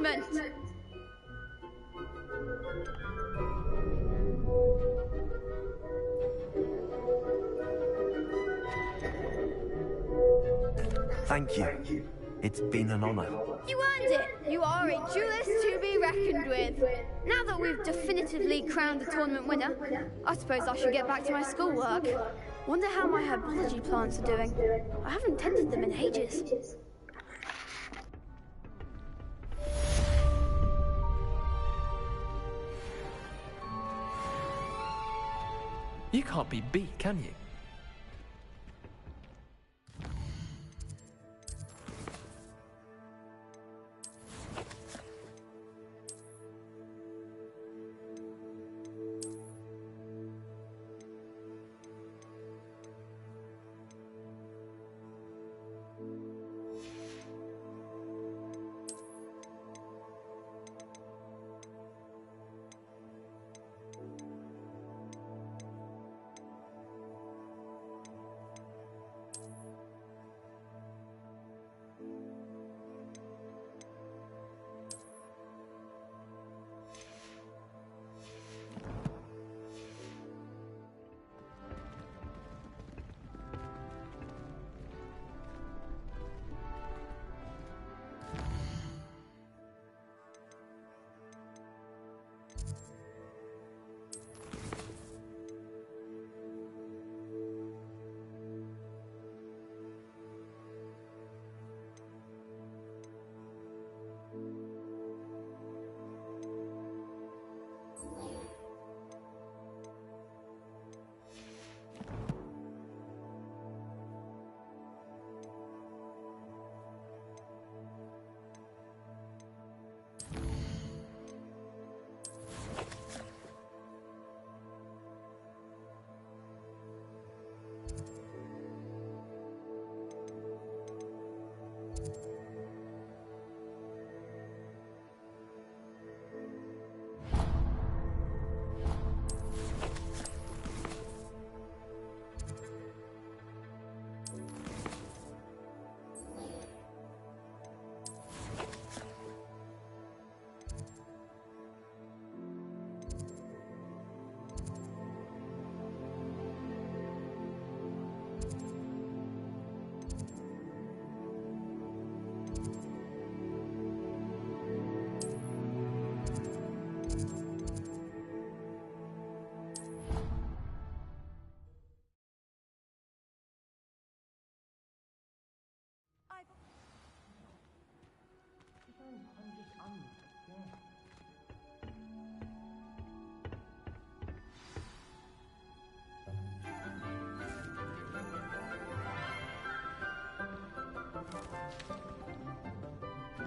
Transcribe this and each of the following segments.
punishment. Thank you. It's been an honor. You earned it! You are a duelist to be reckoned with. Now that we've definitively crowned the tournament winner, I suppose I should get back to my schoolwork. Wonder how my herbology plants are doing. I haven't tended them in ages. You can't be beat, can you?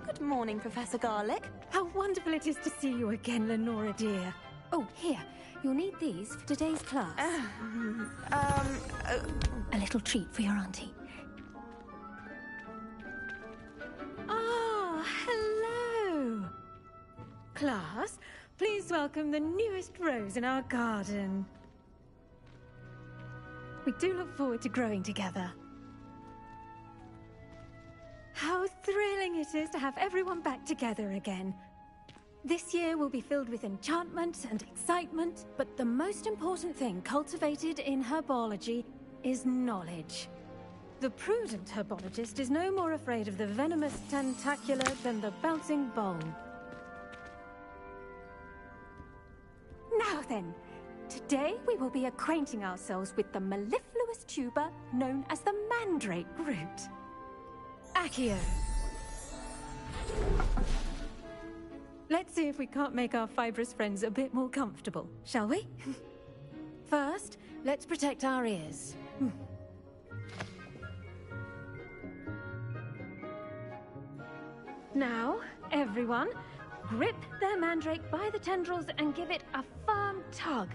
Good morning, Professor Garlick. How wonderful it is to see you again, Lenora dear. Oh, here. You'll need these for today's class. A little treat for your auntie. Ah, hello. Class, please welcome the newest rose in our garden. We do look forward to growing together. How thrilling it is to have everyone back together again. This year will be filled with enchantment and excitement, but the most important thing cultivated in herbology is knowledge. The prudent herbologist is no more afraid of the venomous tentacula than the bouncing bowl. Now then, today we will be acquainting ourselves with the mellifluous tuber known as the mandrake root. Accio. Let's see if we can't make our fibrous friends a bit more comfortable, shall we? First, let's protect our ears. Now, everyone, grip their mandrake by the tendrils and give it a firm tug.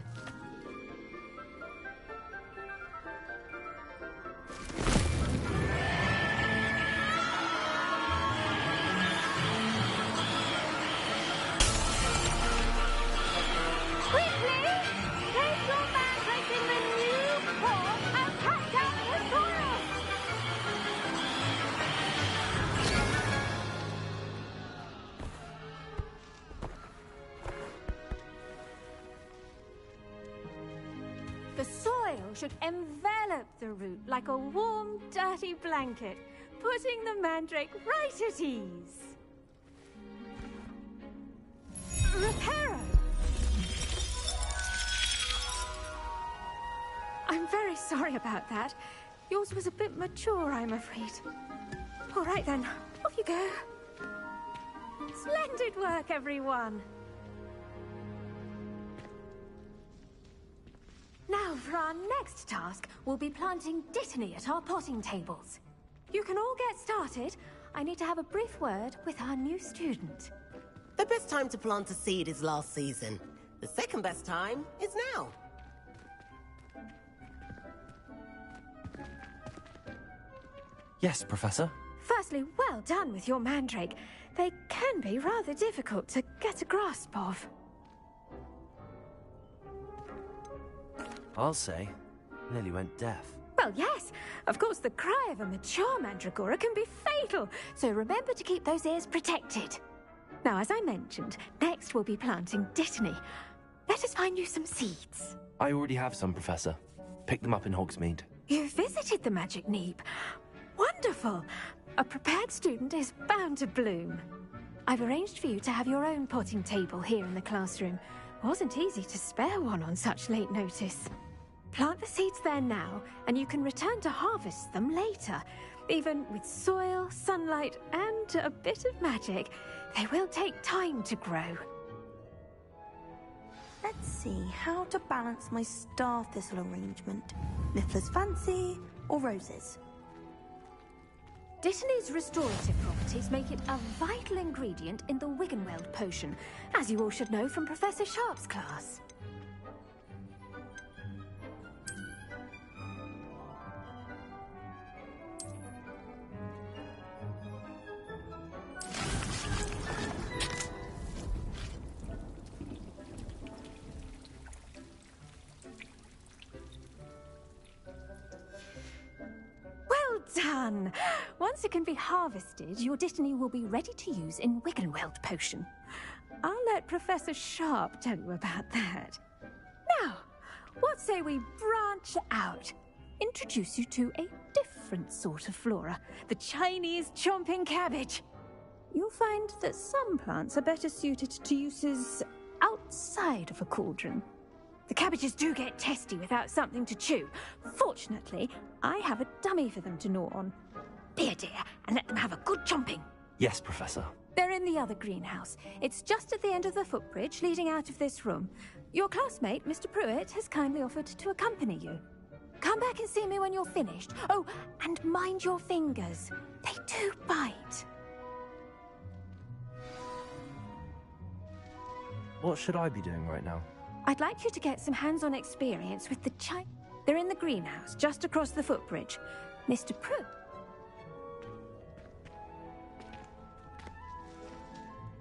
should envelop the root like a warm, dirty blanket, putting the mandrake right at ease. Reparo! I'm very sorry about that. Yours was a bit mature, I'm afraid. All right then, off you go. Splendid work, everyone. Now, for our next task, we'll be planting Dittany at our potting tables. You can all get started. I need to have a brief word with our new student. The best time to plant a seed is last season. The second best time is now. Yes, Professor. Firstly, well done with your mandrake. They can be rather difficult to get a grasp of. I'll say. Nearly went deaf. Well, yes. Of course, the cry of a mature mandragora can be fatal, so remember to keep those ears protected. Now, as I mentioned, next we'll be planting Dittany. Let us find you some seeds. I already have some, Professor. Picked them up in Hogsmeade. You visited the Magic Neep. Wonderful! A prepared student is bound to bloom. I've arranged for you to have your own potting table here in the classroom. Wasn't easy to spare one on such late notice. Plant the seeds there now, and you can return to harvest them later. Even with soil, sunlight, and a bit of magic, they will take time to grow. Let's see how to balance my star thistle arrangement. Niffler's fancy or roses? Dittany's restorative properties make it a vital ingredient in the Wiggenweld potion, as you all should know from Professor Sharp's class. Done! Once it can be harvested, your Dittany will be ready to use in Wiggenweld potion. I'll let Professor Sharp tell you about that. Now, what say we branch out? Introduce you to a different sort of flora, the Chinese chomping cabbage. You'll find that some plants are better suited to uses outside of a cauldron. The cabbages do get testy without something to chew. Fortunately, I have a dummy for them to gnaw on. Be a dear and let them have a good chomping. Yes, Professor. They're in the other greenhouse. It's just at the end of the footbridge leading out of this room. Your classmate, Mr. Pruitt, has kindly offered to accompany you. Come back and see me when you're finished. Oh, and mind your fingers. They do bite. What should I be doing right now? I'd like you to get some hands-on experience with the They're in the greenhouse, just across the footbridge. Mr. Pruitt.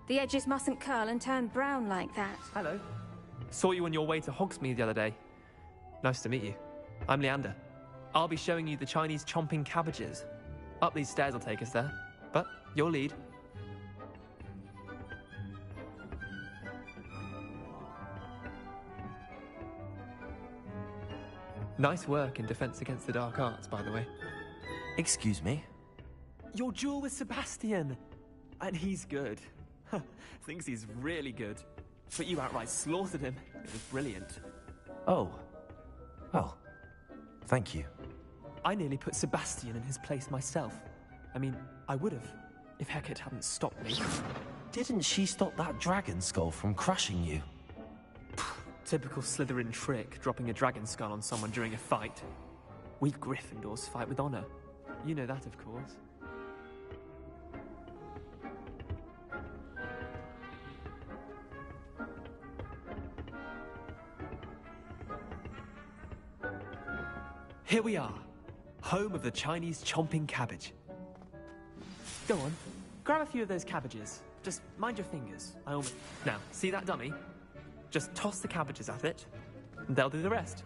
The edges mustn't curl and turn brown like that. Hello. Saw you on your way to Hogsmeade the other day. Nice to meet you. I'm Leander. I'll be showing you the Chinese chomping cabbages. Up these stairs will take us there, but your lead. Nice work in Defense Against the Dark Arts, by the way. Excuse me? Your duel with Sebastian! And he's good. Thinks he's really good. But you outright slaughtered him. It was brilliant. Oh. Well, thank you. I nearly put Sebastian in his place myself. I mean, I would have, if Hecate hadn't stopped me. Didn't she stop that dragon skull from crushing you? Typical Slytherin trick, dropping a dragon skull on someone during a fight. We Gryffindors fight with honor. You know that, of course. Here we are, home of the Chinese chomping cabbage. Go on, grab a few of those cabbages. Just mind your fingers. Now, see that dummy? Just toss the cabbages at it, and they'll do the rest.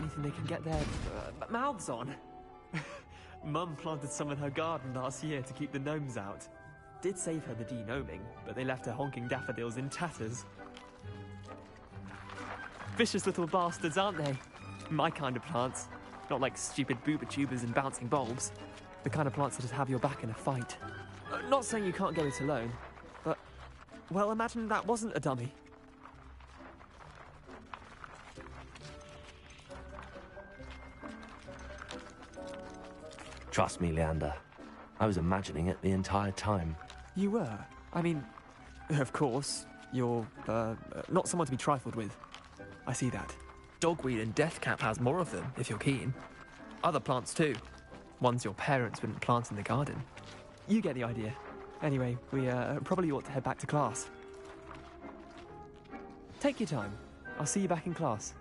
anything they can get their mouths on. Mum planted some in her garden last year to keep the gnomes out. Did save her the de-gnoming, but they left her honking daffodils in tatters. Vicious little bastards, aren't they? My kind of plants. Not like stupid booba tubers and bouncing bulbs. The kind of plants that just have your back in a fight. Not saying you can't go it alone, but, well, imagine that wasn't a dummy. Trust me, Leander. I was imagining it the entire time. You were? I mean, of course, you're, not someone to be trifled with. I see that. Dogweed and Deathcap has more of them, if you're keen. Other plants too. Ones your parents wouldn't plant in the garden. You get the idea. Anyway, we probably ought to head back to class. Take your time. I'll see you back in class.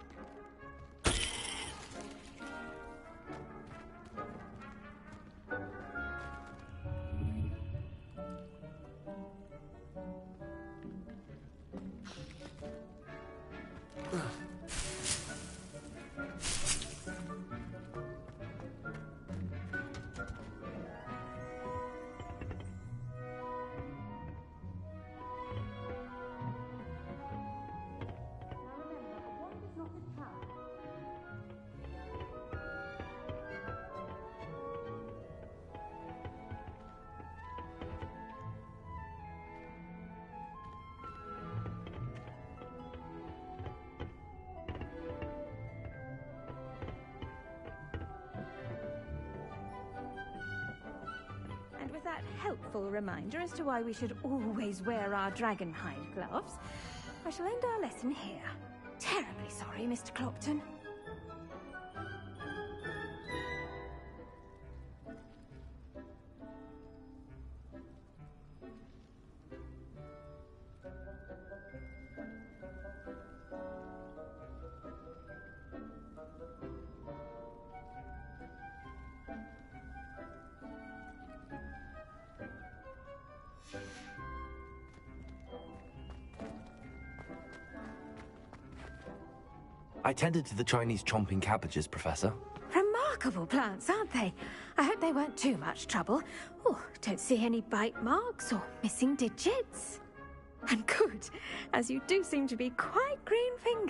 With that helpful reminder as to why we should always wear our dragonhide gloves, I shall end our lesson here. Terribly sorry, Mr. Clopton. I tended to the Chinese chomping cabbages, Professor. Remarkable plants, aren't they? I hope they weren't too much trouble. Oh, don't see any bite marks or missing digits. And good, as you do seem to be quite green-fingered.